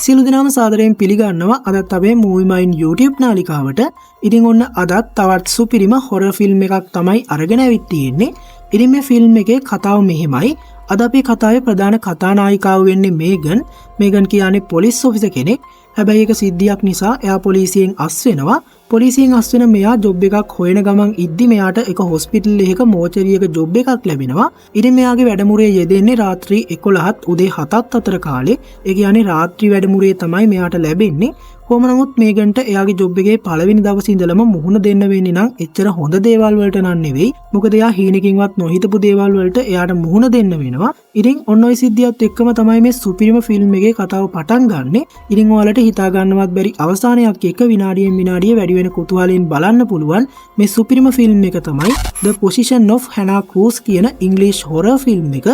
සියලු දෙනාම සාදරයෙන් පිළිගන්නවා අදත් අපේ Movie Mind YouTube නාලිකාවට. ඉතින් ඔන්න අදත් තවත් සුපිරිම හොරර් ෆිල්ම් එකක් තමයි අරගෙන ඇවිත් තියෙන්නේ. ඉතින් මේ ෆිල්ම් එකේ කතාව මෙහෙමයි. අද අපි කතාවේ ප්‍රධාන කතානායිකාව වෙන්නේ මේගන්. මේගන් කියන්නේ පොලිස් ඔෆිසර් කෙනෙක්. හැබැයි ඒක සිද්ධියක් නිසා එයා පොලිසියෙන් අස් වෙනවා. පොලිසියෙන් අස් වෙන මෙයා ජොබ් එකක් හොයන ගමන් ඉද්දි මෙයාට එක හොස්පිටල් එකක මෝචරියක ජොබ් එකක් ලැබෙනවා. ඉතින් මෙයාගේ වැඩමුළුවේ යෙදෙන්නේ රාත්‍රී 11ත් උදේ 7ත් අතර කාලේ. ඒ කියන්නේ රාත්‍රී වැඩමුළුවේ තමයි මෙයාට ලැබෙන්නේ. කොහොම නමුත් මේගන්ට එයාගේ ජොබ් එකේ පළවෙනි දවසේ ඉඳලම මුහුණ දෙන්න වෙන්නේ නම් එච්චර හොඳ දේවල් වලට නන් නෙවෙයි. මොකද එයා හීනකින්වත් නොහිතපු දේවල් වලට එයාට මුහුණ දෙන්න වෙනවා. ඉතින් ඔන්න ඔය සිද්ධියත් එක්කම තමයි මේ සුපිරිම ෆිල්ම් එකේ කතාව පටන් ගන්නෙ. ඉතින් ඔයාලට හිතා ගන්නවත් බැරි අවසානයක් එක්ක විනාඩියෙන් විනාඩිය වැඩි වෙන කුතුහලයෙන් බලන්න පුළුවන් මේ සුපිරිම ෆිල්ම් එක තමයි The Possession of Hannah Cruz කියන ඉංග්‍රීසි හොරර් ෆිල්ම් එක.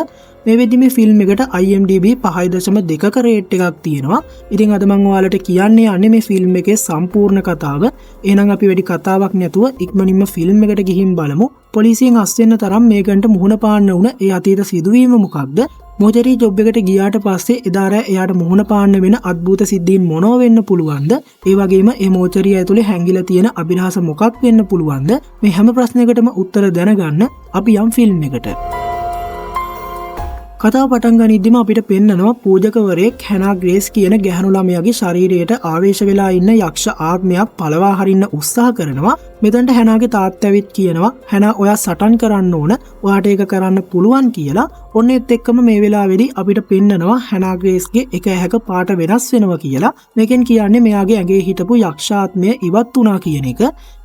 මේ වෙද්දි මේ ෆිල්ම් එකට IMDb 5.2ක රේට් එකක් තියෙනවා. ඉතින් අද මම ඔයාලට යන්නේ මේ ෆිල්ම් එකේ සම්පූර්ණ කතාව. එහෙනම් අපි වැඩි කතාවක් නැතුව ඉක්මනින්ම ෆිල්ම් එකට ගිහින් බලමු. පොලිසියෙන් අස් වෙන්න තරම් මේගන්ට මුහුණ පාන්න වුණ ඒ අතීත සිදුවීම මොකක්ද? මොචරි ජොබ් එකට ගියාට පස්සේ එදා රෑ එයාට මුහුණ පාන්න වෙන අద్భుත සිද්ධීන් මොනව වෙන්න පුළුවන්ද? ඒ වගේම මේ මොචරිය ඇතුලේ හැංගිලා තියෙන අභිරහස මොකක් වෙන්න පුළුවන්ද? මේ හැම ප්‍රශ්නයකටම උත්තර දැනගන්න අපි යම් ෆිල්ම් එකට. කතාව පටන් ගනිද්දිම අපිට පෙන්නනවා පූජකවරයෙක් හැනා ග්‍රේස් කියන ගැහණු ළමයාගේ ශරීරයට ආවේශ වෙලා ඉන්න යක්ෂ ආත්මයක් පළවා හරින්න උත්සාහ කරනවා. මෙතනට හැනාගේ තාත්තා ඇවිත් කියනවා හැනා ඔයා සටන් කරන්න ඕන. ඔයාට ඒක කරන්න පුළුවන් කියලා. ඔන්න ඒත් එක්කම මේ වෙලාවේදී අපිට පෙන්නනවා හැනා ග්‍රේස්ගේ එක ඇහැක පාට වෙනස් වෙනවා කියලා. මේකෙන් කියන්නේ මෙයාගේ ඇඟේ හිටපු යක්ෂාත්මය ඉවත් වුණා කියන එක.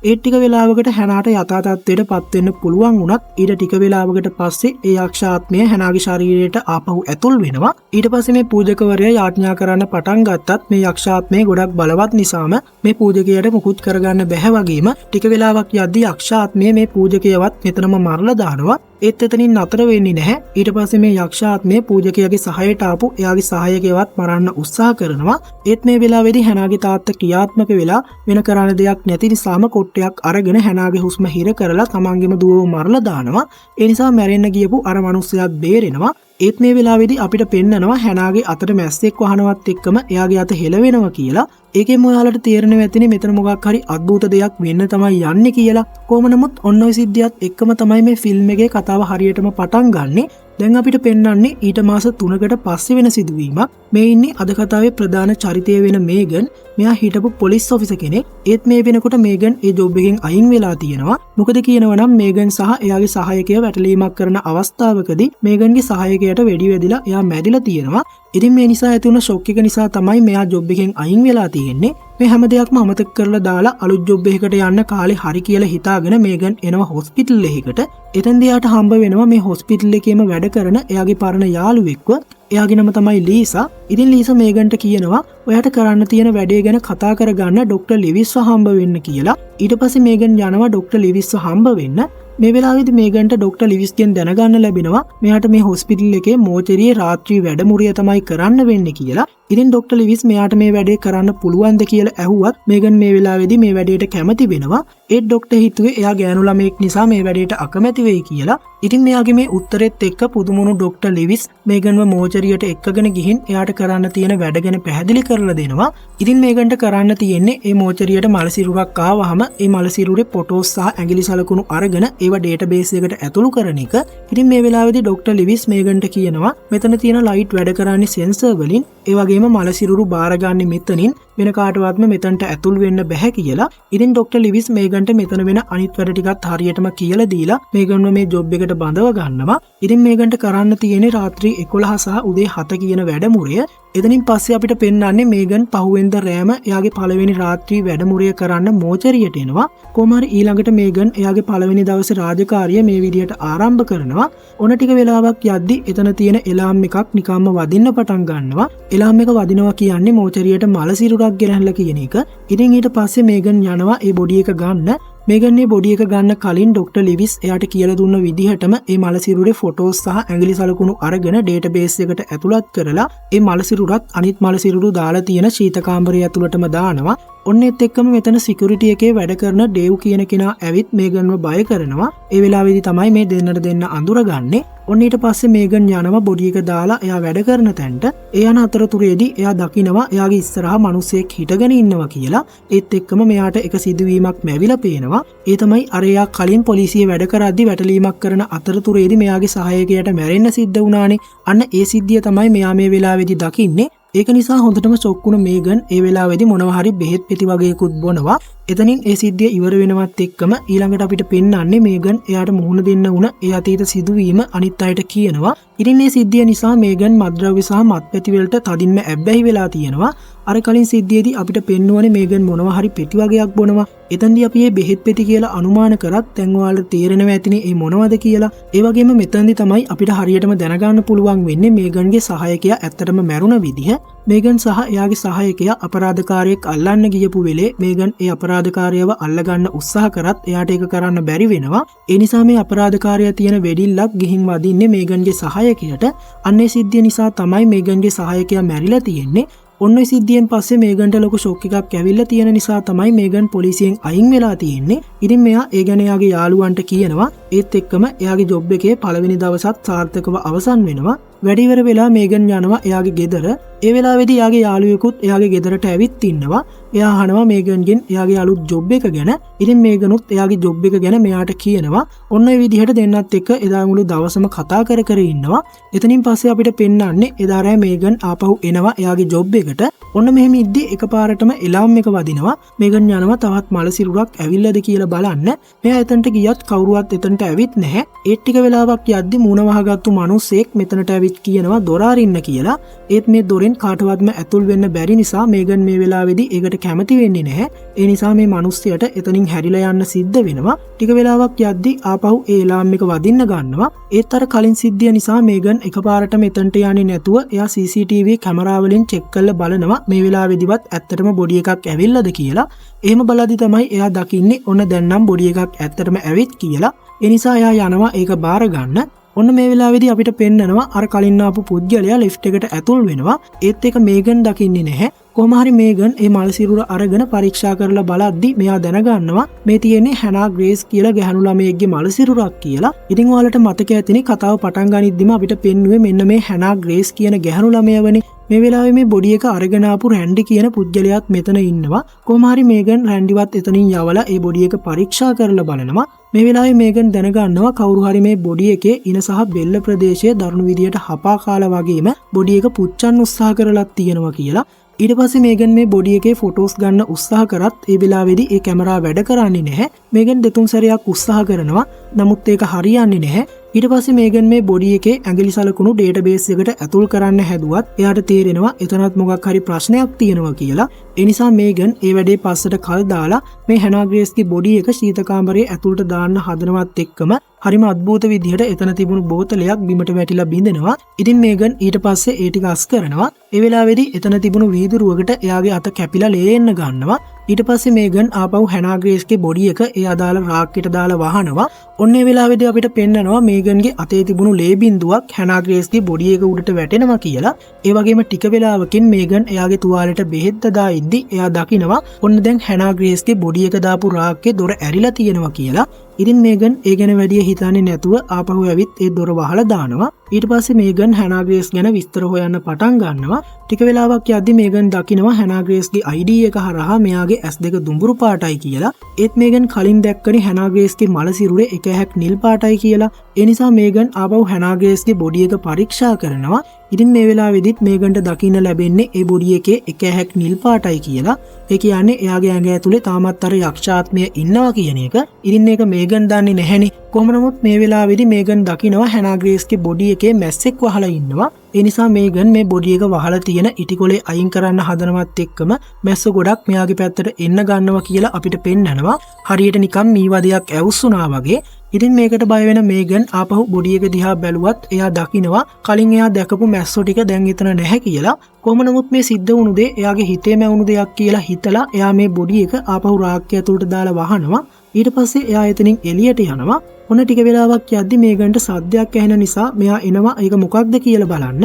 ඒ ටික වෙලාවකට හැනාට යථා තත්ත්වයට පත් වෙන්න පුළුවන් වුණත් ඊට ටික වෙලාවකට පස්සේ ඒ යක්ෂාත්මය හැනාගේ ශරීරයට ආපහු ඇතුල් වෙනවා. ඊට පස්සේ මේ පූජකවරයා යාඥා කරන්න පටන් ගත්තත් මේ යක්ෂාත්මය ගොඩක් බලවත් නිසාම මේ පූජකයාට මුකුත් කරගන්න බැහැ වගේම ටික වෙලාවක් යද්දී යක්ෂාත්මය මේ පූජකයවත් මෙතනම මරලා දානවා. ඒත් එතනින් නතර වෙන්නේ නැහැ. ඊට පස්සේ මේ යක්ෂාත්මය පූජකයාගේ සහායට ආපු එයාගේ සහායකයවත් මරන්න උත්සාහ කරනවා. ඒත් මේ වෙලාවේදී හැනාගේ තාත්තා ක්‍රියාත්මක වෙලා වෙන කරන්න දෙයක් නැති නිසාම කොට්ටයක් අරගෙන හැනාගේ හුස්ම හිර කරලා තමන්ගේම දුවව මරලා දානවා. ඒ නිසා මැරෙන්න ගියපු අර මිනිස්සයාත් බේරෙනවා. ඒත් මේ වෙලාවේදී අපිට පෙන්නනවා හැනාගේ අතට මැස්සෙක් වහනවත් එක්කම එයාගේ අත හෙලවෙනවා කියලා. ඒකෙන් ඔයාලට තේරෙනවා ඇතිනේ මෙතන මොකක් හරි අద్భుත දෙයක් වෙන්න තමයි යන්නේ කියලා. කොහොම නමුත් ඔන්න ඔය සිද්ධියත් එක්කම තමයි මේ ෆිල්ම් එකේ කතාව හරියටම පටන් ගන්නෙ. දැන් අපිට පෙන්වන්නේ ඊට මාස 3කට පස්සේ වෙන සිදුවීමක්. මේ ඉන්නේ අද කතාවේ ප්‍රධාන චරිතය වෙන මේගන්. මෙයා හිටපු පොලිස් ඔෆිසර් කෙනෙක්. ඒත් මේ වෙනකොට මේගන් ඒ ජොබ් එකෙන් අයින් වෙලා තියෙනවා. මොකද කියනවා නම් මේගන් සහ එයාගේ සහායකයා වැටලීමක් කරන අවස්ථාවකදී මේගන්ගේ සහායකයාට වෙඩි වැදිලා එයා මැරිලා තියෙනවා. ඉතින් මේ නිසා ඇති වුණ ෂොක් එක නිසා තමයි මෙයා ජොබ් එකෙන් අයින් වෙලා තියෙන්නේ. මේ හැම දෙයක්ම අමතක කරලා දාලා අලුත් ජොබ් එකකට යන්න කාලේ හරි කියලා හිතාගෙන මේගන් එනවා හොස්පිටල් එකකට. එතෙන්දී යාට හම්බ වෙනවා මේ හොස්පිටල් එකේම වැඩ කරන එයාගේ පරණ යාළුවෙක්ව. එයාගේ නම තමයි ලීසා. ඉතින් ලීසා මේගන්ට කියනවා ඔයාට කරන්න තියෙන වැඩේ ගැන කතා කරගන්න ડોක්ටර් ලිවිස්ව හම්බ වෙන්න කියලා. ඊට පස්සේ මේගන් යනවා ડોක්ටර් ලිවිස්ව හම්බ වෙන්න. මේ වෙලාවේදී මේගන්ට ડોක්ටර් ලිවිස්ගෙන් දැනගන්න ලැබෙනවා මෙයාට මේ හොස්පිටල් එකේ මෝචරියේ රාත්‍රී වැඩමුළුව තමයි කරන්න වෙන්නේ කියලා. ඉතින් ડોක්ටර් ලිවිස් මෙයාට මේ වැඩේ කරන්න පුළුවන්ද කියලා ඇහුවත් මේගන් මේ වෙලාවේදී මේ වැඩේට කැමති වෙනවා. ඒත් ડોක්ටර් හිතුවේ එයා ගෑනු ළමෙක් නිසා මේ වැඩේට අකමැති වෙයි කියලා. ඉතින් මෙයාගේ මේ උත්තරෙත් එක්ක පුදුමුණු ડોක්ටර් ලිවිස් මේගන්ව මෝචරියට එක්කගෙන ගිහින් එයාට කරන්න තියෙන වැඩ ගැන පැහැදිලි කරලා දෙනවා. ඉතින් මේගන්ට කරන්න තියෙන්නේ මේ මෝචරියට මල සිරුරක් ආවහම මේ මල සිරුරේ ෆොටෝස් සහ ඇඟිලි සලකුණු අරගෙන ඒවා ඩේටාබේස් එකට ඇතුළු කරන එක. ඉතින් මේ වෙලාවේදී ડોක්ටර් ලිවිස් මේගන්ට කියනවා මෙතන තියෙන ලයිට් වැඩ කරන්නේ සෙන්සර් වලින්. ඒ වගේම මල සිරුරු බාරගන්නේ මෙතනින් වෙන කාටවත්ම මෙතනට ඇතුල් වෙන්න බැහැ කියලා. ඉතින් ડોක්ටර් ලිවිස් මේගන්ට මෙතන වෙන අනිත් වැඩ ටිකත් හරියටම කියලා දීලා මේගන්ව මේ ජොබ් එකට බඳව ගන්නවා. ඉතින් මේගන්ට කරන්න තියෙන්නේ රාත්‍රී 11 සහ උදේ 7 කියන වැඩමුළුව. එතනින් පස්සේ අපිට පෙන්වන්නේ මේගන් පහුවෙන්ද රෑම එයාගේ පළවෙනි රාත්‍රී වැඩමුළුව කරන්න මෝචරියට එනවා. කොහොම හරි ඊළඟට මේගන් එයාගේ පළවෙනි දවසේ රාජකාරිය මේ විදියට ආරම්භ කරනවා. ඔන ටික වෙලාවක් යද්දි එතන තියෙන එලාම් එකක් නිකම්ම වදින්න පටන් ගන්නවා. එලාම් එක වදිනවා කියන්නේ මෝචරියට මල සිරුරක් ගෙනහැල්ලා කියන එක. ඉතින් ඊට පස්සේ මේගන් යනවා ඒ බොඩි එක ගන්න. මේගන්නේ බොඩි එක ගන්න කලින් ડોක්ටර් ලිවිස් එයාට කියලා දුන්න විදිහටම මේ මල සිරුරේ ෆොටෝස් සහ ඇඟිලි සලකුණු අරගෙන ඩේටාබේස් එකට ඇතුළත් කරලා මේ මල සිරුරත් අනිත් මල සිරුරු දාලා තියෙන ශීත කාමරය ඇතුළටම දානවා. ඔන්න ඒත් එක්කම මෙතන සිකියුරිටි එකේ වැඩ කරන ඩේව් කියන කෙනා ඇවිත් මේගන්ව බය කරනවා. ඒ වෙලාවේදී තමයි මේ දෙන්න අඳුරගන්නේ. ඔන්න ඊට පස්සේ මේගන් යනවා බොඩි එක දාලා එයා වැඩ කරන තැනට. ඒ යන අතරතුරේදී එයා දකිනවා එයාගේ ඉස්සරහා මිනිස්සෙක් හිටගෙන ඉන්නවා කියලා. ඒත් එක්කම මෙයාට එක සිදුවීමක් මැවිලා පේනවා. ඒ තමයි අර එයා කලින් පොලිසියේ වැඩ කරද්දි වැටලීමක් කරන අතරතුරේදී මෙයාගේ සහායකයාට මැරෙන්න සිද්ධ වුණානේ. අන්න ඒ සිද්ධිය තමයි මෙයා මේ වෙලාවේදී දකින්නේ. ඒක නිසා හොඳටම ෂොක් වුණ මේගන් ඒ වෙලාවේදී මොනවා හරි බෙහෙත් පෙති වගේකුත් බොනවා. එතනින් ඒ සිද්ධිය ඉවර වෙනවත් එක්කම ඊළඟට අපිට පෙන්වන්නේ මේගන් එයාට මුහුණ දෙන්න වුණ ඒ අතීත සිදුවීම අනිත් අයට කියනවා. ඉතින් මේ සිද්ධිය නිසා මේගන් මත්ද්‍රව්‍ය සහ මත්පැති වලට තදින්ම ඇබ්බැහි වෙලා තියෙනවා. අර කලින් සිද්ධියේදී අපිට පෙන්වන්නේ මේගන් මොනවා හරි පෙති වගේක් බොනවා. එතෙන්දී අපි මේ බෙහෙත් පෙති කියලා අනුමාන කරත් දැන් ඔයාලට තේරෙනවා ඇතිනේ මේ මොනවද කියලා. ඒ වගේම මෙතෙන්දී තමයි අපිට හරියටම දැනගන්න පුළුවන් වෙන්නේ මේගන්ගේ සහායකයා ඇත්තටම මැරුණ විදිහ. මේගන් සහ එයාගේ සහායකයා අපරාධකාරයෙක් අල්ලන්න ගියපු වෙලේ මේගන් ඒ අපරාධකාරයව අල්ලගන්න උත්සාහ කරත් එයාට ඒක කරන්න බැරි වෙනවා. ඒ නිසා මේ අපරාධකාරයා තියෙන වෙඩිල්ලක් ගිහින් වදින්නේ මේගන්ගේ සහායකයට. අන්නේ සිද්ධිය නිසා තමයි මේගන්ගේ සහායකයා මැරිලා තියෙන්නේ. ඔන්න සිද්ධියෙන් පස්සේ මේගන්ට ලොකු ෂොක් එකක් ඇවිල්ලා තියෙන නිසා තමයි මේගන් පොලිසියෙන් අයින් වෙලා තියෙන්නේ. ඉතින් මෙයා ඒ ගැන එයාගේ යාළුවන්ට කියනවා. ඒත් එක්කම එයාගේ ජොබ් එකේ පළවෙනි දවසත් සාර්ථකව අවසන් වෙනවා. වැඩි ඉවර වෙලා මේගන් යනවා එයාගේ ගෙදර. ඒ වෙලාවේදී එයාගේ යාළුවෙකුත් එයාගේ ගෙදරට ඇවිත් ඉන්නවා. එයා අහනවා මේගන්ගෙන් එයාගේ අලුත් ජොබ් එක ගැන. ඉතින් මේගනුත් එයාගේ ජොබ් එක ගැන මෙයාට කියනවා. ඔන්න ඒ විදිහට දෙන්නත් එක්ක එදා මුළු දවසම කතා කර ඉන්නවා. එතනින් පස්සේ අපිට පෙන්වන්නේ එදා රෑ මේගන් ආපහු එනවා එයාගේ ජොබ් එකට. ඔන්න මෙහෙම ඉද්දි එකපාරටම එලාම් එක වදිනවා. මේගන් යනවා තවත් මල සිරුරක් ඇවිල්ලාද කියලා බලන්න. මෙයා එතනට ගියත් කවුරුවත් එතනට ඇවිත් නැහැ. ඒ ටික වෙලාවක් යද්දි මූණ වහගත්තු මිනිස්සෙක් මෙතනට ඇවිත් කියනවා දොර අරින්න කියලා. ඒත් මේ දොරෙන් කාටවත්ම ඇතුල් වෙන්න බැරි නිසා මේගන් මේ වෙලාවේදී ඒකට කැමති වෙන්නේ නැහැ. ඒ නිසා මේ මිනිස්සයාට එතනින් හැරිලා යන්න සිද්ධ වෙනවා. ටික වෙලාවක් යද්දි ආපහු ඒ එලාම් එක වදින්න ගන්නවා. ඒත් අර කලින් සිද්ධිය නිසා මේගන් එකපාරටම එතනට යන්නේ නැතුව එයා CCTV කැමරා වලින් චෙක් කරලා බලනවා මේ වෙලාවේදීවත් ඇත්තටම බොඩි එකක් ඇවිල්ලාද කියලා. එහෙම බලද්දි තමයි එයා දකින්නේ ඔන්න දැන් නම් බොඩි එකක් ඇත්තටම ඇවිත් කියලා. ඒ නිසා එයා යනවා ඒක බාර ගන්න. ඔන්න මේ වෙලාවේදී අපිට පෙන්නනවා අර කලින් ආපු පුද්ගලයා ලිෆ්ට් එකට ඇතුල් වෙනවා. ඒත් ඒක මේගන් දකින්නේ නැහැ. කොහොම හරි මේගන් ඒ මල් සිරුර අරගෙන පරීක්ෂා කරලා බලද්දි මෙයා දැනගන්නවා මේ තියෙන්නේ හැනා ග්‍රේස් කියලා ගැහණු ළමයෙක්ගේ මල් සිරුරක් කියලා. ඉතින් ඔයාලට මතක ඇතිනේ කතාව පටන් ගනිද්දිම අපිට පෙන්නුවේ මෙන්න මේ හැනා ග්‍රේස් කියන ගැහණු ළමයවනේ. මේ වෙලාවේ මේ බොඩි එක අරගෙන ආපු රැන්ඩි කියන පුද්ගලයාත් මෙතන ඉන්නවා. කොහොම හරි මේගන් රැන්ඩිවත් එතනින් යවලා ඒ බොඩි එක පරීක්ෂා කරලා බලනවා. මේ වෙලාවේ මේගන් දැනගන්නවා කවුරු හරි මේ බොඩි එකේ ඉන සහ බෙල්ල ප්‍රදේශයේ දරුණු විදියට හපා කාලා වගේම බොඩි එක පුච්චන්න උත්සාහ කරලා තියෙනවා කියලා. ඊට පස්සේ මේගන් මේ බොඩි එකේ ෆොටෝස් ගන්න උත්සාහ කරත් ඒ වෙලාවේදී ඒ කැමරාව වැඩ කරන්නේ නැහැ. මේගන් දෙතුන් සැරයක් උත්සාහ කරනවා. නමුත් ඒක හරියන්නේ නැහැ. ඊට පස්සේ මේගන් මේ බොඩි එකේ ඇඟිලි සලකුණු ඩේටාබේස් එකට ඇතුල් කරන්න හැදුවත් එයාට තේරෙනවා එතනත් මොකක් හරි ප්‍රශ්නයක් තියෙනවා කියලා. ඒ නිසා මේගන් ඒ වැඩේ පස්සට කල් දාලා මේ හැනා ග්‍රේස්ගේ බොඩි එක ශීත කාමරයේ ඇතුළට දාන්න හදනවත් එක්කම හරිම අద్භූත විදිහට එතන තිබුණු බෝතලයක් බිමට වැටිලා බිඳෙනවා. ඉතින් මේගන් ඊට පස්සේ ඒ ටික අස් කරනවා. ඒ වෙලාවේදී එතන තිබුණු වීදුරුවකට එයාගේ අත කැපිලා ලේ එන්න ගන්නවා. ඊට පස්සේ මේගන් ආපහු හැනා ග්‍රේස්ගේ බොඩි එක ඒ අදාළ රාක්කෙට දාලා වහනවා. ඔන්න ඒ වෙලාවේදී අපිට පෙන්නනවා මේගන්ගේ අතේ තිබුණු ලේ බිඳුවක් හැනා ග්‍රේස්ගේ බොඩි එක උඩට වැටෙනවා කියලා. ඒ වගේම ටික වෙලාවකින් මේගන් එයාගේ තුවාලෙට බෙහෙත් දා ඉද්දි එයා දකිනවා ඔන්න දැන් හැනා ග්‍රේස්ගේ බොඩි එක දාපු රාක්කේ දොර ඇරිලා තියෙනවා කියලා. ඉතින් මේගන් ඒ ගැන වැඩි හිතන්නේ නැතුව ආපහු ඇවිත් ඒ දොර වහලා දානවා. ඊට පස්සේ මේගන් හැනා ග්‍රේස් ගැන විස්තර හොයන්න පටන් ගන්නවා. ටික වෙලාවක් යද්දි මේගන් දකිනවා හැනා ග්‍රේස්ගේ ID එක හරහා මෙයාගේ S2 දුඹුරු පාටයි කියලා. ඒත් මේගන් කලින් දැක්කනේ හැනා ග්‍රේස්ගේ මල සිරුරේ එක හැක් නිල් පාටයි කියලා. ඒ නිසා මේගන් ආපහු හැනා ග්‍රේස්ගේ බොඩි එක පරීක්ෂා කරනවා. ඉතින් මේ වෙලාවේදීත් මේගන්ට දකින්න ලැබෙන්නේ ඒ බොඩි එකේ එක හැක් නිල් පාටයි කියලා. ඒ කියන්නේ එයාගේ ඇඟ ඇතුලේ තාමත් අර යක්ෂාත්මය ඉන්නවා කියන එක. ඉතින් මේක මේගන් දන්නේ නැහැනේ. කොහොම නමුත් මේ වෙලාවේදී මේගන් දකිනවා හැනා ග්‍රේස්ගේ බොඩි එකේ මැස්සෙක් වහලා ඉන්නවා. ඒ නිසා මේගන් මේ බොඩි එක වහලා තියෙන ඉටිකොලේ අයින් කරන්න හදනවත් එක්කම මැස්ස ගොඩක් මෙයාගේ පැත්තට එන්න ගන්නවා කියලා අපිට පෙන්නනවා. හරියට නිකන් මීවදයක් ඇවුස්සුනා වගේ. ඉතින් මේකට බය වෙන මේගන් ආපහු බොඩි එක දිහා බැලුවත් එයා දකිනවා කලින් එයා දැකපු මැස්සෝ ටික දැන් එතන නැහැ කියලා. කොහොම නමුත් මේ සිද්ධ වුණු දේ එයාගේ හිතේ මැවුණු දෙයක් කියලා හිතලා එයා මේ බොඩි එක ආපහු රාක්කය ඇතුළට දාලා වහනවා. ඊට පස්සේ එයා එතනින් එළියට යනවා. ඔන්න ටික වෙලාවක් යද්දි මේගන්ට සද්දයක් ඇහෙන නිසා මෙයා එනවා ඒක මොකක්ද කියලා බලන්න.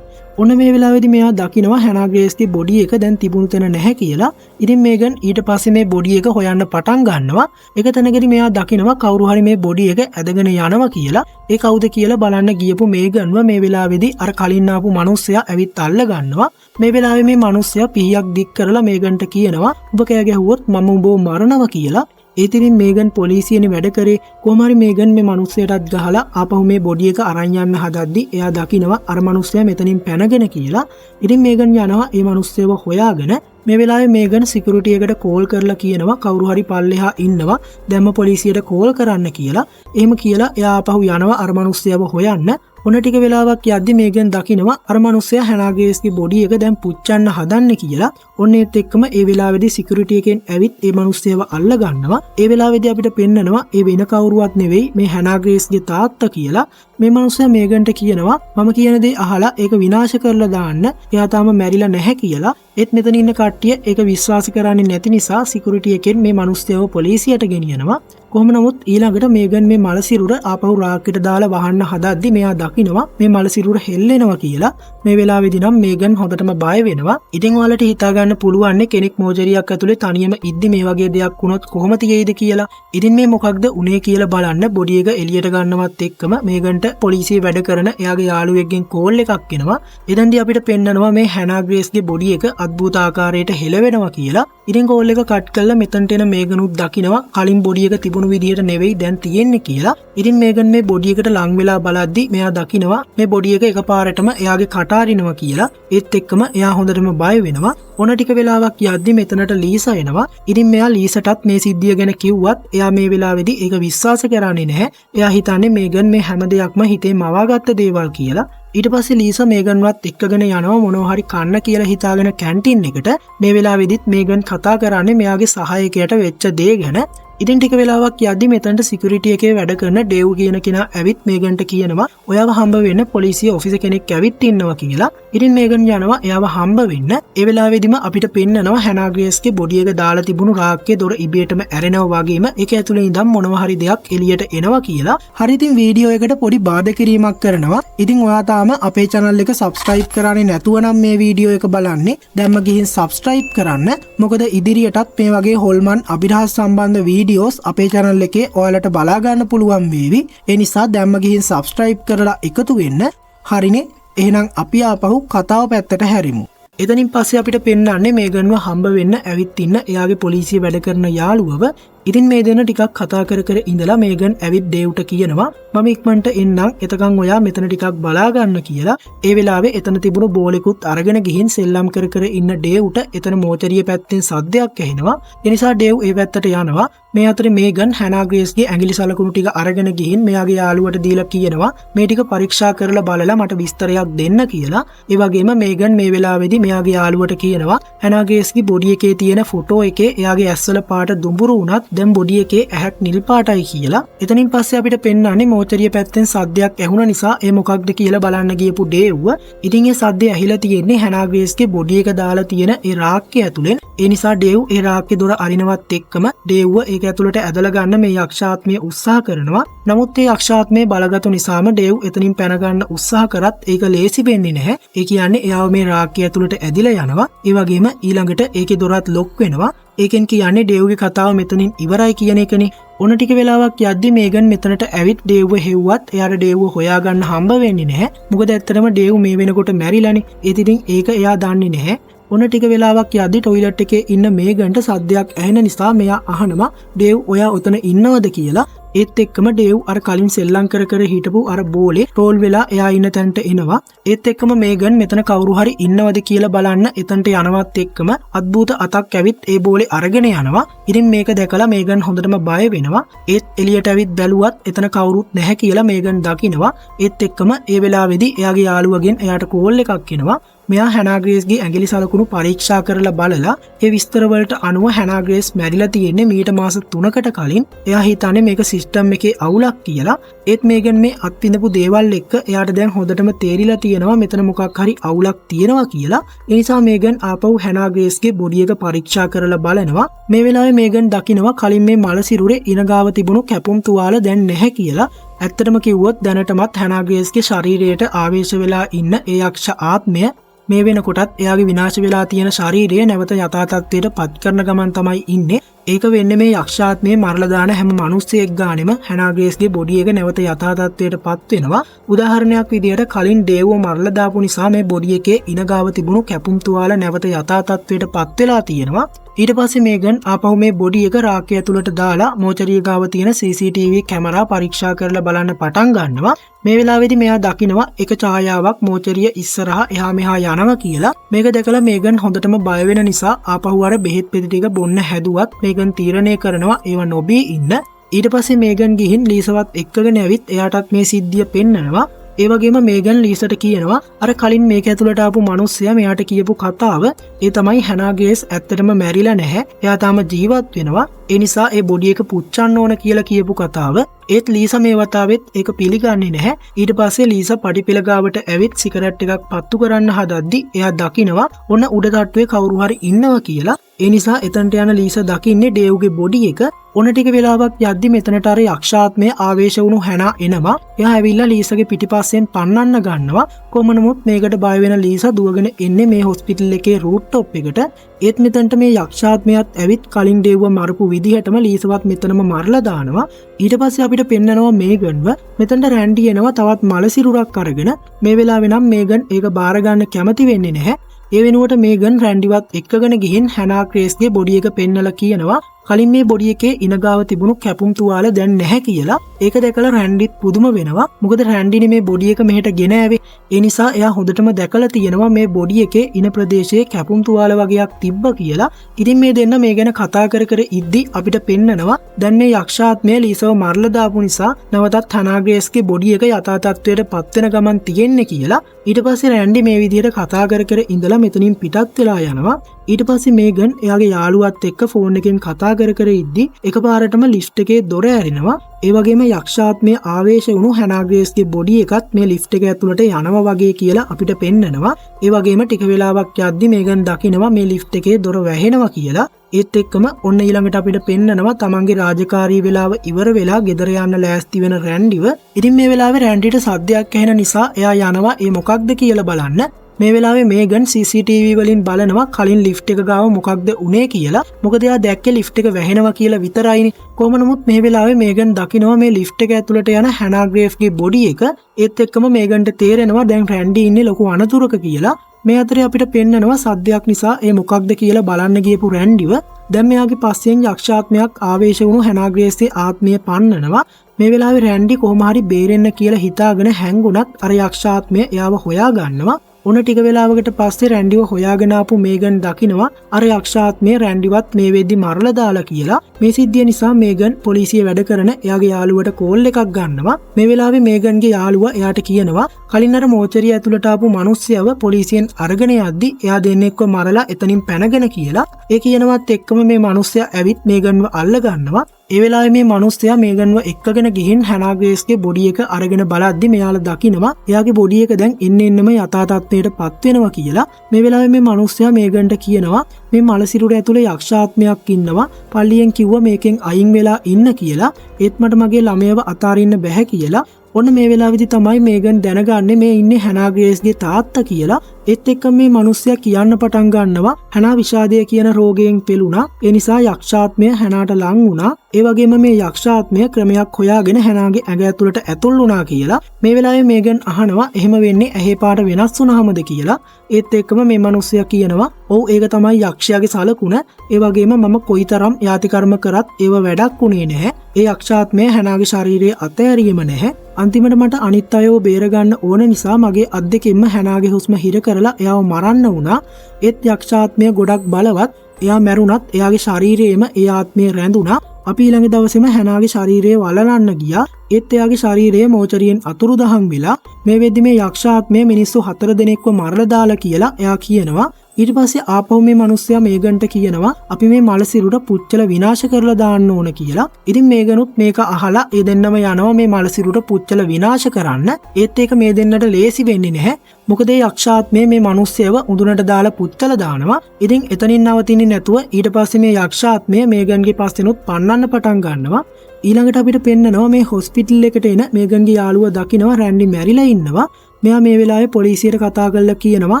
ඔන්න මේ වෙලාවේදී මෙයා දකිනවා හැනා ග්‍රේස්ගේ බොඩි එක දැන් තිබුණු තැන නැහැ කියලා. ඉතින් මේගන් ඊට පස්සේ මේ බොඩි එක හොයන්න පටන් ගන්නවා. ඒක තැනකදී මෙයා දකිනවා කවුරු හරි මේ බොඩි එක ඇදගෙන යනවා කියලා. ඒ කවුද කියලා බලන්න ගියපු මේගන්ව මේ වෙලාවේදී අර කලින් ආපු මිනිස්සයා ඇවිත් අල්ල ගන්නවා. මේ වෙලාවේ මේ මිනිස්සයා පිහියක් දික් කරලා මේගන්ට කියනවා ඔබ කෑ ගැහුවොත් මම උඹව මරනවා කියලා. ඒතිරින් මේගන් පොලිසියනේ වැඩ කරේ. කොහොම හරි මේගන් මේ මිනිස්සයාටත් ගහලා ආපහු මේ බොඩි එක අරන් යන්න හදද්දි එයා දකිනවා අර මිනිස්සයා මෙතනින් පැනගෙන කියලා. ඉතින් මේගන් යනවා ඒ මිනිස්සයව හොයාගෙන. මේ වෙලාවේ මේගන් සිකියුරිටි එකට කෝල් කරලා කියනවා කවුරු හරි පල්ලෙහා ඉන්නවා දැම්ම පොලිසියට කෝල් කරන්න කියලා. එහෙම කියලා එයා ආපහු යනවා අර මිනිස්සයව හොයන්න. ඔන්න ටික වෙලාවක් යද්දි මේගන් දකිනවා අර මිනිස්සයා හැනාගේස්ගේ බොඩි එක දැන් පුච්චන්න හදන්නේ කියලා. ඔන්න ඒත් එක්කම ඒ වෙලාවේදී සිකියුරිටි එකෙන් ඇවිත් ඒ මිනිස්සයව අල්ල ගන්නවා. ඒ වෙලාවේදී අපිට පෙන්නනවා ඒ වෙන කවුරුවත් නෙවෙයි මේ හැනාගේස්ගේ තාත්තා කියලා. මේ මිනිස්සයා මේගන්ට කියනවා මම කියන දේ අහලා ඒක විනාශ කරලා දාන්න. එයා තාම මැරිලා නැහැ කියලා. ඒත් මෙතන ඉන්න කට්ටිය ඒක විශ්වාස කරන්නේ නැති නිසා සිකියුරිටි එකෙන් මේ මිනිස්සයව පොලිසියට ගෙනියනවා. කොහොම නමුත් ඊළඟට මේගන් මේ මලසිරුර ආපහු රාක්කෙට දාලා වහන්න හදද්දි මෙයා දකිනවා මේ මලසිරුර හෙල්ලෙනවා කියලා. මේ වෙලාවේදී නම් මේගන් හොඳටම බය වෙනවා. ඉතින් ඔයාලට හිතා ගන්න පුළුවන් කෙනෙක් මෝජරියක් ඇතුලේ තනියම ඉද්දි මේ වගේ දෙයක් වුණොත් කොහොම තියේද කියලා. ඉතින් මේ මොකක්ද උනේ කියලා බලන්න බොඩි එක එළියට ගන්නවත් එක්කම මේගන්ට පොලිසිය වැඩ කරන එයාගේ යාළුවෙක්ගෙන් කෝල් එකක් එනවා. එතෙන්දී අපිට පෙන්නනවා මේ හැනා ග්‍රේස්ගේ බොඩි එක අద్భుත ආකාරයට හෙලවෙනවා කියලා. ඉතින් කෝල් එක කට් කරලා මෙතනට එන මේගනුත් දකිනවා කලින් බොඩි එක තිබුණු විදියට නෙවෙයි දැන් තියෙන්නේ කියලා. ඉතින් මේගන් මේ බොඩි එකට ලං වෙලා බලද්දි මෙයා දකිනවා මේ බොඩි එක එකපාරටම එයාගේ කට අරිනවා කියලා. ඒත් එක්කම එයා හොඳටම බය වෙනවා. ඔන්න ටික වෙලාවක් යද්දි මෙතනට ලීසා එනවා. ඉතින් මෙයා ලීසටත් මේ සිද්ධිය ගැන කිව්වත් එයා මේ වෙලාවේදී ඒක විශ්වාස කරන්නේ නැහැ. එයා හිතන්නේ මේගන් මේ හැම දෙයක්ම හිතේ මවාගත්ත දේවල් කියලා. ඊට පස්සේ ලීසා මේගන්වත් එක්කගෙන යනවා මොනවා හරි කන්න කියලා හිතාගෙන කැන්ටින් එකට. මේ වෙලාවේදීත් මේගන් කතා කරන්නේ මෙයාගේ සහායකයට වෙච්ච දේ ගැන. ඉතින් ටික වෙලාවක් යද්දි මෙතනට සිකියුරිටි එකේ වැඩ කරන ඩේව් කියන කෙනා ඇවිත් මේගන්ට කියනවා ඔයාව හම්බ වෙන්න පොලිසිය ඔෆිස් කෙනෙක් ඇවිත් ඉන්නවා කියලා. ඉතින් මේගන් යනවා එයාව හම්බ වෙන්න. ඒ වෙලාවේදීම අපිට පෙන්නනවා හැනා ග්‍රේස්ගේ බොඩි එක දාලා තිබුණු රාක්කේ දොර ඉබේටම ඇරෙනවා වගේම ඒක ඇතුලේ ඉඳන් මොනවා හරි දෙයක් එළියට එනවා කියලා. හරි ඉතින් වීඩියෝ එකට පොඩි බාධා කිරීමක් කරනවා. ඉතින් ඔයා තාම අපේ channel එක subscribe කරන්නේ නැතුව නම් මේ වීඩියෝ එක බලන්නේ දැන්ම ගිහින් subscribe කරන්න. මොකද ඉදිරියටත් මේ වගේ හොල්මන් අභිරහස් සම්බන්ධ වීඩියෝස් අපේ channel එකේ ඔයාලට බලා ගන්න පුළුවන් වේවි. ඒ නිසා දැන්ම ගිහින් subscribe කරලා එකතු වෙන්න. හරිනේ. එහෙනම් අපි ආපහු කතාව පැත්තට හැරිමු. එතනින් පස්සේ අපිට පෙන්නන්නේ මේගන්ව හම්බ වෙන්න ඇවිත් ඉන්න එයාගේ පොලිසිය වැඩ කරන යාළුවව. ඉතින් මේ දෙන්න ටිකක් කතා කර කර ඉඳලා මේගන් ඇවිත් ඩේව්ට කියනවා මම ඉක්මනට එන්නම් එතකන් ඔයා මෙතන ටිකක් බලා ගන්න කියලා. ඒ වෙලාවේ එතන තිබුණු බෝලෙකුත් අරගෙන ගිහින් සෙල්ලම් කර කර ඉන්න ඩේව්ට එතන මෝචරිය පැත්තෙන් සද්දයක් ඇහෙනවා. ඒ නිසා ඩේව් ඒ පැත්තට යනවා. මේ අතරේ මේගන් හැනා ග්‍රේස්ගේ ඇඟිලි සලකුණු ටික අරගෙන ගිහින් මෙයාගේ යාළුවට දීලා කියනවා මේ ටික පරීක්ෂා කරලා බලලා මට විස්තරයක් දෙන්න කියලා. ඒ වගේම මේගන් මේ වෙලාවේදී මෙයාගේ යාළුවට කියනවා හැනා ග්‍රේස්ගේ බොඩි එකේ තියෙන ෆොටෝ එකේ එයාගේ ඇස්වල පාට දුඹුරු වුණත් දැන් බොඩි එකේ ඇහැක් නිල් පාටයි කියලා. එතනින් පස්සේ අපිට පෙන්නන්නේ මෝචරිය පැත්තෙන් සද්දයක් ඇහුණ නිසා ඒ මොකක්ද කියලා බලන්න ගියපු ඩේව්. ඉතින් ඒ සද්දය ඇහිලා තියෙන්නේ හැනා ග්‍රේස්ගේ බොඩි එක දාලා තියෙන ඒ රාක්කය ඇතුලෙන්. ඒ නිසා ඩේව් ඒ රාක්කේ දොර අරිනවත් එක්කම ඩේව්ව ඒක ඇතුළට ඇදලා ගන්න මේ යක්ෂාත්මය උත්සාහ කරනවා. නමුත් ඒ යක්ෂාත්මය බලගත්තු නිසාම ඩේව් එතනින් පැන ගන්න උත්සාහ කරත් ඒක ලේසි වෙන්නේ නැහැ. ඒ කියන්නේ එයාව මේ රාක්කය ඇතුළට ඇදිලා යනවා. ඒ වගේම ඊළඟට ඒකේ දොරත් ලොක් වෙනවා. ඒකෙන් කියන්නේ ඩේව්ගේ කතාව මෙතනින් ඉවරයි කියන එකනේ. ඔන්න ටික වෙලාවක් යද්දි මේගන් මෙතනට ඇවිත් ඩේව්ව හෙව්වත් එයාට ඩේව්ව හොයාගන්න හම්බ වෙන්නේ නැහැ. මොකද ඇත්තටම ඩේව් මේ වෙනකොට මැරිලානේ. ඉතින් ඒක එයා දන්නේ නැහැ. ඔන්න ටික වෙලාවක් යද්දි ටොයිලට් එකේ ඉන්න මේගන්ට සද්දයක් ඇහෙන නිසා මෙයා අහනවා ඩේව් ඔයා ඔතන ඉන්නවද කියලා. ඒත් එක්කම ඩේව් අර කලින් සෙල්ලම් කර කර හිටපු අර බෝලේ රෝල් වෙලා එයා ඉන්න තැනට එනවා. ඒත් එක්කම මේගන් මෙතන කවුරු හරි ඉන්නවද කියලා බලන්න එතනට යනවත් එක්කම අద్భుත අතක් ඇවිත් ඒ බෝලේ අරගෙන යනවා. ඉතින් මේක දැකලා මේගන් හොඳටම බය වෙනවා. ඒත් එළියට ඇවිත් බැලුවත් එතන කවුරුත් නැහැ කියලා මේගන් දකිනවා. ඒත් එක්කම ඒ වෙලාවේදී එයාගේ යාළුවගෙන් එයාට කෝල් එකක් එනවා. මෙයා හැනා ග්‍රේස්ගේ ඇඟිලි සලකුණු පරීක්ෂා කරලා බලලා ඒ විස්තරවලට අනුව හැනා ග්‍රේස් මැරිලා තියෙන්නේ මීට මාස 3කට කලින්. එයා හිතන්නේ මේක සිස්ටම් එකේ අවුලක් කියලා. ඒත් මේගන් මේ අත්විඳපු දේවල් එක්ක එයාට දැන් හොඳටම තේරිලා තියෙනවා මෙතන මොකක් හරි අවුලක් තියෙනවා කියලා. ඒ නිසා මේගන් ආපහු හැනා ග්‍රේස්ගේ බොඩි එක පරීක්ෂා කරලා බලනවා. මේ වෙලාවේ මේගන් දකිනවා කලින් මේ මල සිරුරේ ඉනගාව තිබුණු කැපුම් තුවාල දැන් නැහැ කියලා. ඇත්තටම කිව්වොත් දැනටමත් හැනා ග්‍රේස්ගේ ශරීරයට ආවේශ වෙලා ඉන්න ඒ යක්ෂ ආත්මය මේ වෙනකොටත් එයාගේ විනාශ වෙලා තියෙන ශරීරය නැවත යථා තත්ත්වයට පත් කරන ගමන් තමයි ඉන්නේ. ඒක වෙන්නේ මේ යක්ෂාත්මයේ මරලා දාන හැම මිනිස්සෙක් ගානෙම හැනා ග්‍රේස්ගේ බොඩි එක නැවත යථා තත්ත්වයට පත් වෙනවා. උදාහරණයක් විදියට කලින් ඩේව්ව මරලා දාපු නිසා මේ බොඩි එකේ ඉනගාව තිබුණු කැපුම් තුවාල නැවත යථා තත්ත්වයට පත් වෙලා තියෙනවා. ඊට පස්සේ මේගන් ආපහු මේ බොඩි එක රාක්කය ඇතුළට දාලා මෝචරිය ගාව තියෙන CCTV කැමරා පරීක්ෂා කරලා බලන්න පටන් ගන්නවා. මේ වෙලාවේදී මෙයා දකිනවා එක ඡායාවක් මෝචරිය ඉස්සරහා එහා මෙහා යනවා කියලා. මේක දැකලා මේගන් හොඳටම බය වෙන නිසා ආපහු අර බෙහෙත් පෙති ටික බොන්න හැදුවත් මේගන් තීරණය කරනවා ඒව නොබී ඉන්න. ඊට පස්සේ මේගන් ගිහින් ලීසවත් එක්කගෙන ඇවිත් එයාටත් මේ සිද්ධිය පෙන්නනවා. ඒ වගේම මේගන් ලීසට කියනවා අර කලින් මේක ඇතුළට ආපු මිනිස්සයා මෙයාට කියපු කතාව ඒ තමයි හැනා ග්‍රේස් ඇත්තටම මැරිලා නැහැ. එයා තාම ජීවත් වෙනවා. ඒ නිසා ඒ බොඩි එක පුච්චන්න ඕන කියලා කියපු කතාව. ඒත් ලීසා මේ වතාවෙත් ඒක පිළිගන්නේ නැහැ. ඊට පස්සේ ලීසා පඩිපෙළ ගාවට ඇවිත් සිගරට් එකක් පත්තු කරන්න හදද්දි එයා දකිනවා ඔන්න උඩ තට්ටුවේ කවුරු හරි ඉන්නවා කියලා. ඒ නිසා එතනට යන ලීසා දකින්නේ ඩේව්ගේ බොඩි එක. ඔන්න ටික වෙලාවක් යද්දි මෙතනට අර යක්ෂාත්මය ආවේශ වුණු හැනා එනවා. එයා ඇවිල්ලා ලීසාගේ පිටිපස්සෙන් පන්නන්න ගන්නවා. කොහොම නමුත් මේකට බය වෙන ලීසා දුවගෙන එන්නේ මේ හොස්පිටල් එකේ රූට් টොප් එකට. ඒත් මෙතනට මේ යක්ෂාත්මයත් ඇවිත් කලින් ඩේව්ව මරපු විදිහටම ලීසාවත් මෙතනම මරලා දානවා. ඊට පස්සේ අපිට පෙන්නනවා මේගන්ව මෙතනට රැන්ඩි එනවා තවත් මල සිරුරක් අරගෙන. මේ වෙලාවේ නම් මේගන් ඒක බාර ගන්න කැමති වෙන්නේ නැහැ. ඒ වෙනුවට මේගන් රැන්ඩිවත් එක්කගෙන ගිහින් හැනා ග්‍රේස්ගේ බොඩි එක පෙන්නලා කියනවා කලින් මේ බොඩි එකේ ඉනගාව තිබුණු කැපුම් තුවාල දැන් නැහැ කියලා. ඒක දැකලා රැන්ඩිත් පුදුම වෙනවා. මොකද රැන්ඩිනේ මේ බොඩි එක මෙහෙට ගෙන ආවේ. ඒ නිසා එයා හොඳටම දැකලා තියෙනවා මේ බොඩි එකේ ඉන ප්‍රදේශයේ කැපුම් තුවාල වගේක් තිබ්බ කියලා. ඉතින් මේ දෙන්න මේ ගැන කතා කර කර ඉද්දි අපිට පෙන්නනවා දැන් මේ යක්ෂාත්මය ලීසව මරලා දාපු නිසා නැවතත් හැනා ග්‍රේස්ගේ බොඩි එක යථා තත්ත්වයට පත් වෙන ගමන් තියෙන්නේ කියලා. ඊට පස්සේ රැන්ඩි මේ විදිහට කතා කර කර ඉඳලා මෙතනින් පිටත් වෙලා යනවා. ඊට පස්සේ මේගන් එයාගේ යාළුවත් එක්ක ෆෝන් එකෙන් කතා කර ඉද්දි එකපාරටම ලිෆ්ට් එකේ දොර ඇරෙනවා. ඒ වගේම යක්ෂාත්මයේ ආවේශ වුණු හැනා ග්‍රේස්ගේ බොඩි එකත් මේ ලිෆ්ට් එක ඇතුළට යනවා වගේ කියලා අපිට පෙන්නනවා. ඒ වගේම ටික වෙලාවක් යද්දි මේගන් දකිනවා මේ ලිෆ්ට් එකේ දොර වැහෙනවා කියලා. ඒත් එක්කම ඔන්න ඊළඟට අපිට පෙන්නනවා තමන්ගේ රාජකාරී වෙලාව ඉවර වෙලා ගෙදර යන්න ලෑස්ති වෙන රැන්ඩිව. ඉතින් මේ වෙලාවේ රැන්ඩිට සද්දයක් ඇහෙන නිසා එයා යනවා ඒ මොකක්ද කියලා බලන්න. මේ වෙලාවේ මේගන් CCTV වලින් බලනවා කලින් ලිෆ්ට් එක ගාව මොකක්ද උනේ කියලා. මොකද එයා දැක්කේ ලිෆ්ට් එක වැහෙනවා කියලා විතරයිනේ. කොහොම නමුත් මේ වෙලාවේ මේගන් දකිනවා මේ ලිෆ්ට් එක ඇතුළට යන හැනා ග්‍රේස්ගේ බොඩි එක. ඒත් එක්කම මේගන්ට තේරෙනවා දැන් රැන්ඩි ඉන්නේ ලොකු අනතුරක කියලා. මේ අතරේ අපිට පෙන්නනවා සද්දයක් නිසා ඒ මොකක්ද කියලා බලන්න ගියපු රැන්ඩිව දැන් මෙයාගේ පස්සෙන් යක්ෂාත්මයක් ආවේශ වුණු හැනා ග්‍රේස්ගේ ආත්මය පන්නනවා. මේ වෙලාවේ රැන්ඩි කොහොම හරි බේරෙන්න කියලා හිතාගෙන හැංගුණත් අර යක්ෂාත්මය එයාව හොයා ගන්නවා. ඔන්න ටික වෙලාවකට පස්සේ රැන්ඩිව හොයාගෙන ආපු මේගන් දකිනවා අර යක්ෂාත්මය රැන්ඩිවත් මේ වෙද්දි මරලා දාලා කියලා. මේ සිද්ධිය නිසා මේගන් පොලිසිය වැඩ කරන එයාගේ යාළුවට කෝල් එකක් ගන්නවා. මේ වෙලාවේ මේගන්ගේ යාළුවා එයාට කියනවා කලින් අර මෝචරිය ඇතුළට ආපු මිනිස්සයව පොලිසියෙන් අරගෙන යද්දි එයා දෙන්නෙක්ව මරලා එතනින් පැනගෙන කියලා. ඒ කියනවත් එක්කම මේ මිනිස්සයා ඇවිත් මේගන්ව අල්ල ගන්නවා. ඒ වෙලාවේ මේ මිනිස්සයා මේගන්ව එක්කගෙන ගිහින් හැනා ග්‍රේස්ගේ බොඩි එක අරගෙන බලද්දි මෙයාලා දකිනවා එයාගේ බොඩි එක දැන් එන්න යථා තත්ත්වයට පත් වෙනවා කියලා. මේ වෙලාවේ මේ මිනිස්සයා මේගන්ට කියනවා මේ මල සිරුර ඇතුලේ යක්ෂාත්මයක් ඉන්නවා. පල්ලියෙන් කිව්වා මේකෙන් අයින් වෙලා ඉන්න කියලා. ඒත් මට මගේ ළමයව අතාරින්න බැහැ කියලා. ඔන්න මේ වෙලාවේදී තමයි මේගන් දැනගන්නේ මේ ඉන්නේ හැනා ග්‍රේස්ගේ තාත්තා කියලා. ඒත් එක්කම මේ මිනිස්සයා කියන්න පටන් ගන්නවා හැනා විෂාදය කියන රෝගයෙන් පෙළුණා. ඒ නිසා යක්ෂාත්මය හැනාට ලං වුණා. ඒ වගේම මේ යක්ෂාත්මය ක්‍රමයක් හොයාගෙන හැනාගේ ඇඟ ඇතුළට ඇතුල් වුණා කියලා. මේ වෙලාවේ මේගන් අහනවා එහෙම වෙන්නේ ඇහි පාට වෙනස් වුණාමද කියලා. ඒත් එක්කම මේ මිනිස්සයා කියනවා ඔව් ඒක තමයි යක්ෂයාගේ සලකුණ. ඒ වගේම මම කොයිතරම් යාති කර්ම කරත් ඒව වැඩක් වුණේ නැහැ. ඒ යක්ෂාත්මය හැනාගේ ශරීරයේ අතෑරීම නැහැ. අන්තිමට මට අනිත් අයව බේරගන්න ඕන නිසා මගේ අත් දෙකෙන්ම හැනාගේ හුස්ම හිර කරලා එයාව මරන්න වුණා. ඒත් යක්ෂාත්මය ගොඩක් බලවත්. එයා මැරුණත් එයාගේ ශරීරයේම ඒ ආත්මය රැඳුණා. අපි ඊළඟ දවසේම හැනාගේ ශරීරය වලලන්න ගියා. ඒත් එයාගේ ශරීරය මෝචරියෙන් අතුරුදහන් වෙලා මේ වෙද්දි මේ යක්ෂාත්මය මිනිස්සු 4 දෙනෙක්ව මරලා දාලා කියලා එයා කියනවා. ඊට පස්සේ ආපහු මේ මිනිස්සයා මේගන්ට කියනවා අපි මේ මල සිරුර පුච්චල විනාශ කරලා දාන්න ඕන කියලා. ඉතින් මේගනුත් මේක අහලා ඒ දෙන්නම යනවා මේ මල සිරුර පුච්චල විනාශ කරන්න. ඒත් ඒක මේ දෙන්නට ලේසි වෙන්නේ නැහැ. මොකද ඒ යක්ෂාත්මය මේ මිනිස්සයව උඳුනට දාලා පුච්චල දානවා. ඉතින් එතනින් නවතින්නේ නැතුව ඊට පස්සේ මේ යක්ෂාත්මය මේගන්ගේ පස්සෙනුත් පන්නන්න පටන් ගන්නවා. ඊළඟට අපිට පෙන්නනවා මේ හොස්පිටල් එකට එන මේගන්ගේ යාළුවා දකිනවා රැන්ඩි මැරිලා ඉන්නවා. මෙයා මේ වෙලාවේ පොලිසියට කතා කරලා කියනවා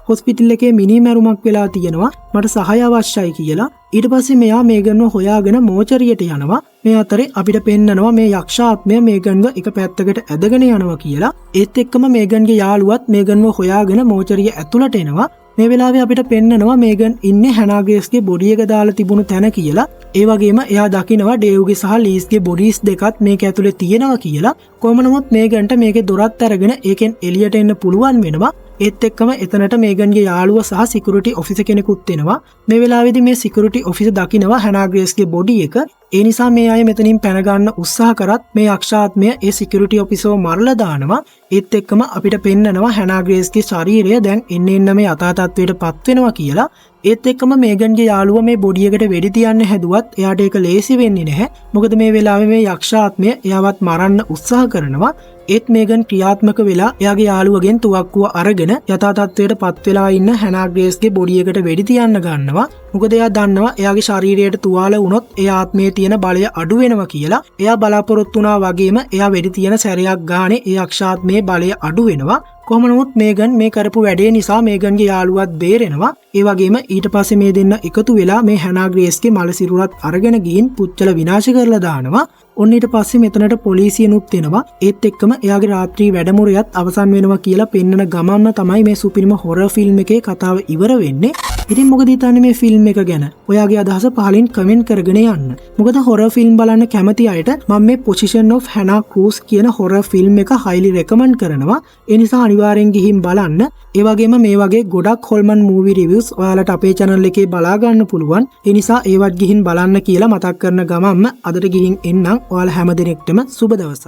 හොස්පිටල් එකේ මිනි මැරුමක් වෙලා තියෙනවා මට සහාය අවශ්‍යයි කියලා. ඊට පස්සේ මෙයා මේගන්ව හොයාගෙන මෝචරියට යනවා. මේ අතරේ අපිට පෙන්නනවා මේ යක්ෂාත්මය මේගන්ව එක පැත්තකට ඇදගෙන යනවා කියලා. ඒත් එක්කම මේගන්ගේ යාළුවත් මේගන්ව හොයාගෙන මෝචරිය ඇතුළට එනවා. මේ වෙලාවේ අපිට පෙන්නනවා මේගන් ඉන්නේ හැනාග්‍රේස්ගේ බොඩි එක දාලා තිබුණු තැන කියලා. ඒ වගේම එයා දකිනවා ඩේව්ගේ සහ ලීස්ගේ බොඩිස් දෙකත් මේක ඇතුලේ තියෙනවා කියලා. කොහොම නමුත් මේගන්ට මේකේ දොරත් අරගෙන ඒකෙන් එළියට එන්න පුළුවන් වෙනවා. ඒත් එක්කම එතනට මේගන්ගේ යාළුවා සහ සිකියුරිටි ඔෆිසර් කෙනෙකුත් එනවා. මේ වෙලාවේදී මේ සිකියුරිටි ඔෆිසර් දකිනවා හැනාග්‍රේස්ගේ බොඩි එක. ඒ නිසා මේ අය මෙතනින් පැන ගන්න උත්සාහ කරත් මේ යක්ෂාත්මය ඒ සිකියුරිටි ඔෆිසර්ව මරලා දානවා. ඒත් එක්කම අපිට පෙන්නනවා හැනාග්‍රේස්ගේ ශරීරය දැන් එන්න මේ යථා තත්ත්වයට පත් වෙනවා කියලා. ඒත් එක්කම මේගන්ගේ යාළුවා මේ බොඩි එකට වෙඩි තියන්න හැදුවත් එයාට ඒක ලේසි වෙන්නේ නැහැ. මොකද මේ වෙලාවේ මේ යක්ෂාත්මය එයාවත් මරන්න උත්සාහ කරනවා. ඒත් මේගන් ක්‍රියාත්මක වෙලා එයාගේ යාළුවගෙන් තුවක්කුව අරගෙන යථා තත්ත්වයට පත් වෙලා ඉන්න හැනාග්‍රේස්ගේ බොඩි එකට වෙඩි තියන්න ගන්නවා. මොකද එයා දන්නවා එයාගේ ශරීරයට තුවාල වුණොත් ඒ ආත්මයේ තියෙන බලය අඩු වෙනවා කියලා. එයා බලාපොරොත්තු වුණා වගේම එයා වෙඩි තියන සැරයක් ගානේ ඒ යක්ෂාත්මයේ බලය අඩු වෙනවා. කොහොම නමුත් මේගන් මේ කරපු වැඩේ නිසා මේගන්ගේ යාළුවත් බේරෙනවා. ඒ වගේම ඊට පස්සේ මේ දෙන්න එකතු වෙලා මේ හැනාග්‍රේස්ගේ මල සිරුරත් අරගෙන ගිහින් පුච්චල විනාශ කරලා දානවා. ඔන්න ඊට පස්සේ මෙතනට පොලිසියනුත් එනවා. ඒත් එක්කම එයාගේ රාත්‍රී වැඩමුළුවත් අවසන් වෙනවා කියලා පෙන්නන ගමන්ම තමයි මේ සුපිරිම හොරර් ෆිල්ම් එකේ කතාව ඉවර වෙන්නේ. ඉතින් මොකද හිතන්නේ මේ ෆිල්ම් එක ගැන? ඔයාගේ අදහස පහලින් කමෙන්ට් කරගෙන යන්න. මොකද හොරර් ෆිල්ම් බලන්න කැමති අයට මම මේ පොසිෂන් ඔෆ් හැනා ක්‍රූස් කියන හොරර් ෆිල්ම් එක highly recommend කරනවා. ඒ නිසා අනිවාර්යෙන් ගිහින් බලන්න. ඒ වගේම මේ වගේ ගොඩක් හොල්මන් මූවි රිවිව්ස් ඔයාලට අපේ channel එකේ බලා ගන්න පුළුවන්. ඒ නිසා ඒවත් ගිහින් බලන්න කියලා මතක් කරන ගමන්ම අදට ගිහින් එන්නම්. ඔයාලා හැම දිනෙකටම සුබ දවසක්.